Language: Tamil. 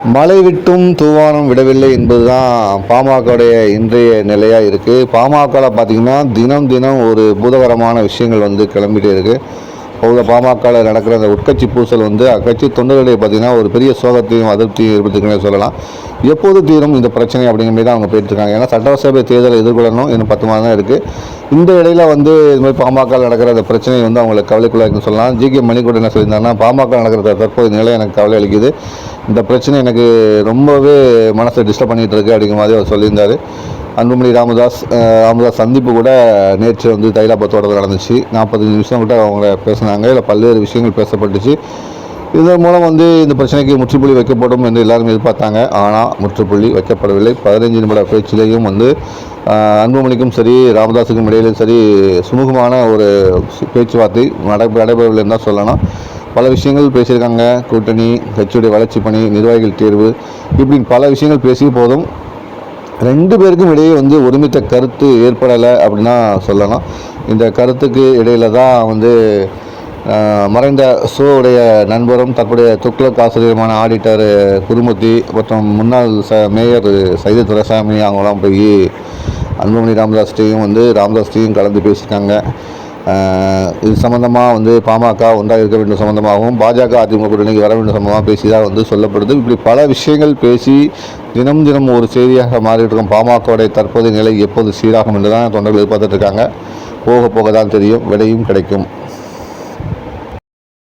மழை விட்டும் தூவானம் விடவில்லை என்பதுதான் பாமகவுடைய இன்றைய நிலையாக இருக்குது. பாமகவில் பார்த்திங்கன்னா தினம் தினம் ஒரு பூதகரமான விஷயங்கள் கிளம்பிட்டே இருக்குது. அவ்வளோ பாமகவில் நடக்கிற அந்த உட்கட்சி பூசல் அக்கட்சி தொண்டர்களை பார்த்திங்கன்னா ஒரு பெரிய சோகத்தையும் அதிருப்தியும் ஏற்படுத்திக்கணும்னு சொல்லலாம். எப்போது தீரும் இந்த பிரச்சனை அப்படிங்கிற மாதிரி தான் அவங்க போயிட்டுருக்காங்க. ஏன்னா சட்டசபை தேர்தலை எதிர்கொள்ளணும், இன்னும் 10 மாதம் தான் இருக்குது. இந்த இடையில் இது மாதிரி பாமக நடக்கிற அந்த பிரச்சனை அவங்களுக்கு கவலைக்குள்ளாக சொல்லலாம். ஜி.கே. மணிக்கூட என்ன சொல்லியிருந்தாங்கன்னா, பாமக நடக்கிற தற்போதைய நிலை எனக்கு கவலை அளிக்குது, இந்த பிரச்சனை எனக்கு ரொம்பவே மனசை டிஸ்டர்ப் பண்ணிகிட்டு இருக்கு அப்படிங்கிற மாதிரி அவர் சொல்லியிருந்தார். அன்புமணி ராமதாஸ் சந்திப்பு கூட நேற்று தைலாபத்தோடு நடந்துச்சு. 45 நிமிஷம் கூட அவங்க பேசினாங்க. இல்லை பல்வேறு விஷயங்கள் பேசப்பட்டுச்சு. இதன் மூலம் இந்த பிரச்சனைக்கு முற்றுப்புள்ளி வைக்கப்படும் என்று எல்லாரும் எதிர்பார்த்தாங்க. ஆனால் முற்றுப்புள்ளி வைக்கப்படவில்லை. 15 நிமிட பேச்சிலேயும் அன்புமணிக்கும் சரி ராமதாஸுக்கும் இடையிலும் சரி சுமூகமான ஒரு பேச்சுவார்த்தை நடைபெறவில்லைன்னு தான் சொல்லணும். பல விஷயங்கள் பேசியிருக்காங்க. கூட்டணி, கட்சியுடைய வளர்ச்சி பணி, நிர்வாகிகள் தேர்வு, இப்படின்னு பல விஷயங்கள் பேசிய போதும் 2 பேருக்கும் இடையே ஒருமித்த கருத்து ஏற்படலை அப்படின்னா சொல்லலாம். இந்த கருத்துக்கு இடையில தான் மறைந்த சோவுடைய நண்பரும் தற்போதைய துக்ளக் ஆசிரியருமான ஆடிட்டர் குருமூர்த்தி மற்றும் முன்னாள் மேயர் சைது துரைசாமி அவங்களாம் போய் அன்புமணி ராமதாஸ்டையும் கலந்து பேசியிருக்காங்க. இது சம்மந்தமாக பாமக ஒன்றாக இருக்க வேண்டும் சம்மந்தமாகவும் பாஜக அதிமுக கூட்டணிக்கு வர வேண்டும் சம்மந்தமாக பேசி தான் சொல்லப்படுது. இப்படி பல விஷயங்கள் பேசி தினம் தினம் ஒரு செய்தியாக மாறிட்டு இருக்கும் பாமகவுடைய தற்போதைய நிலை எப்போது சீராகும் என்று தான் தொண்டர்கள் எதிர்பார்த்துட்டு இருக்காங்க. போக போக தான் தெரியும், விடையும் கிடைக்கும்.